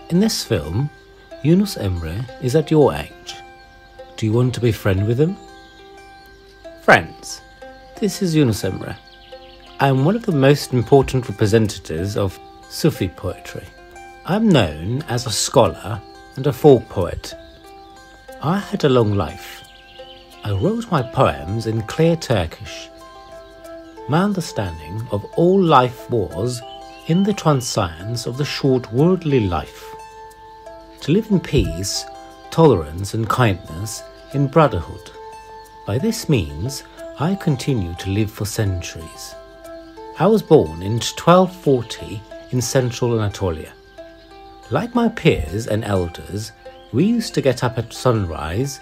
In this film, Yunus Emre is at your age. Do you want to be friends with him? Friends, this is Yunus Emre. I am one of the most important representatives of Sufi poetry. I am known as a scholar and a folk poet. I had a long life. I wrote my poems in clear Turkish. My understanding of all life was in the transience of the short worldly life. To live in peace, tolerance and kindness in brotherhood. By this means, I continue to live for centuries. I was born in 1240 in central Anatolia. Like my peers and elders, we used to get up at sunrise,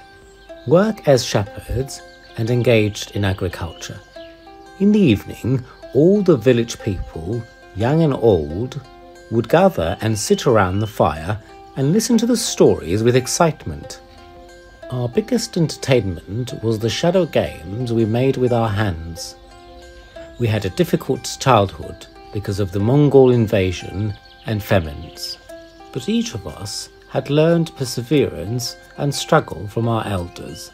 work as shepherds and engaged in agriculture. In the evening, all the village people, young and old, would gather and sit around the fire and listen to the stories with excitement. Our biggest entertainment was the shadow games we made with our hands. We had a difficult childhood because of the Mongol invasion and famines, but each of us had learned perseverance and struggle from our elders.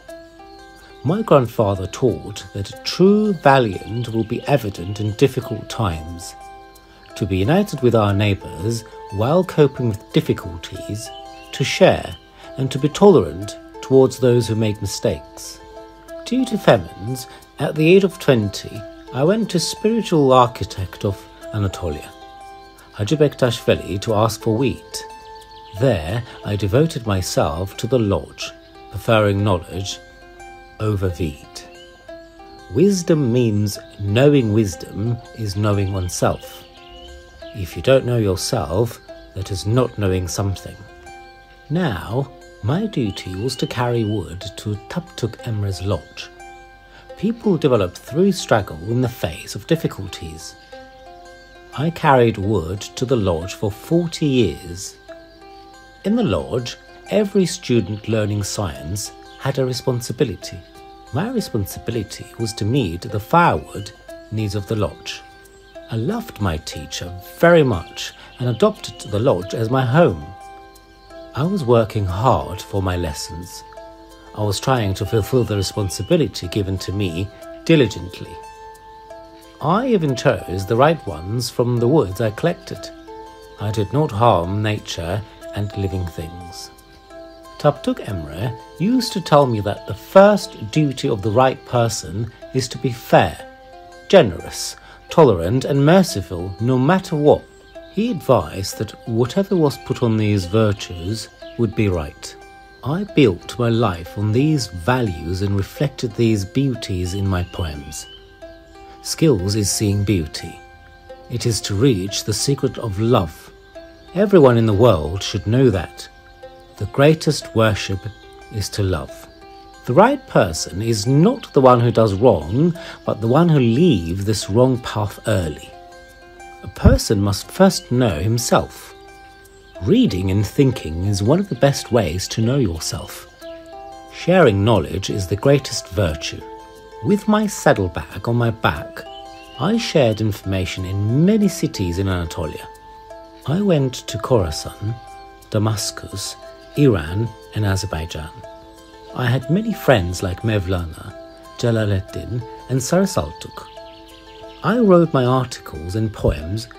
My grandfather taught that a true valiant will be evident in difficult times. To be united with our neighbours while coping with difficulties, to share and to be tolerant towards those who make mistakes. Due to famines, at the age of 20, I went to spiritual architect of Anatolia, Hacı Bektaş Veli, to ask for wheat. There, I devoted myself to the lodge, preferring knowledge over wheat. Wisdom means knowing wisdom is knowing oneself. If you don't know yourself, that is not knowing something. Now, my duty was to carry wood to Tıklayın Emre's lodge. People develop through struggle in the face of difficulties. I carried wood to the lodge for 40 years. In the lodge, every student learning science had a responsibility. My responsibility was to meet the firewood needs of the lodge. I loved my teacher very much and adopted the lodge as my home. I was working hard for my lessons. I was trying to fulfill the responsibility given to me diligently. I even chose the right ones from the woods I collected. I did not harm nature and living things. Tıklayın Emre used to tell me that the first duty of the right person is to be fair, generous, tolerant and merciful no matter what. He advised that whatever was put on these virtues would be right. I built my life on these values and reflected these beauties in my poems. Skills is seeing beauty. It is to reach the secret of love. Everyone in the world should know that. The greatest worship is to love. The right person is not the one who does wrong, but the one who leaves this wrong path early. A person must first know himself. Reading and thinking is one of the best ways to know yourself. Sharing knowledge is the greatest virtue. With my saddlebag on my back, I shared information in many cities in Anatolia. I went to Khorasan, Damascus, Iran and Azerbaijan. I had many friends like Mevlana, Celaleddin and Sarasaltuk. I wrote my articles and poems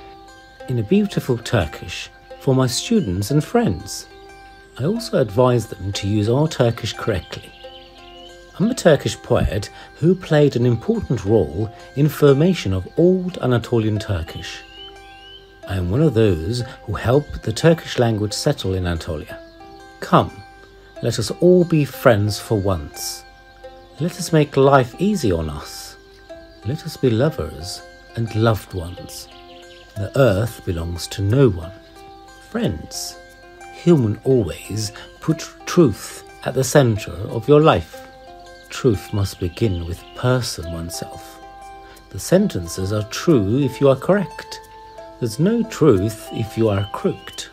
in a beautiful Turkish for my students and friends. I also advised them to use our Turkish correctly. I'm a Turkish poet who played an important role in formation of Old Anatolian Turkish. I am one of those who helped the Turkish language settle in Anatolia. Come, let us all be friends for once. Let us make life easy on us. Let us be lovers and loved ones. The earth belongs to no one. Friends, human always put truth at the center of your life. Truth must begin with person oneself. The sentences are true if you are correct. There's no truth if you are crooked.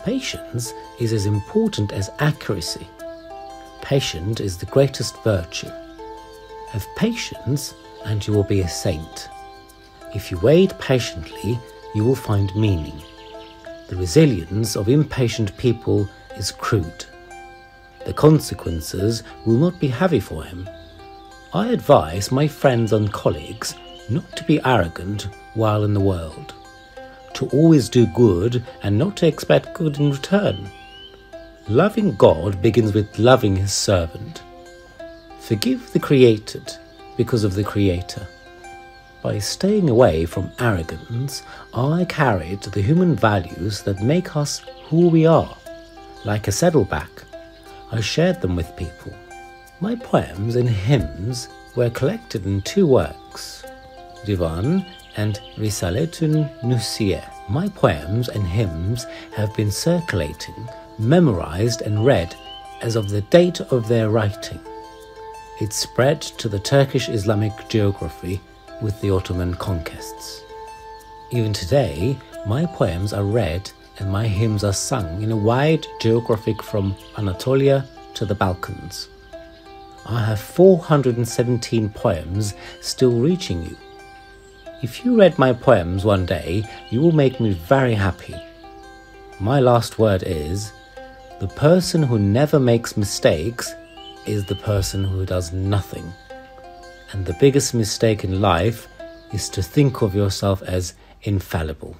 Patience is as important as accuracy. Patience is the greatest virtue. Have patience and you will be a saint. If you wait patiently, you will find meaning. The resilience of impatient people is crude. The consequences will not be heavy for him. I advise my friends and colleagues not to be arrogant while in the world, to always do good and not to expect good in return. Loving God begins with loving His servant. Forgive the created because of the Creator. By staying away from arrogance, I carried the human values that make us who we are. Like a saddleback, I shared them with people. My poems and hymns were collected in 2 works, Divan and Risaletun Nusiye. My poems and hymns have been circulating, memorized and read as of the date of their writing. It spread to the Turkish Islamic geography with the Ottoman conquests. Even today, my poems are read and my hymns are sung in a wide geographic from Anatolia to the Balkans. I have 417 poems still reaching you. If you read my poems one day, you will make me very happy. My last word is, the person who never makes mistakes is the person who does nothing. And the biggest mistake in life is to think of yourself as infallible.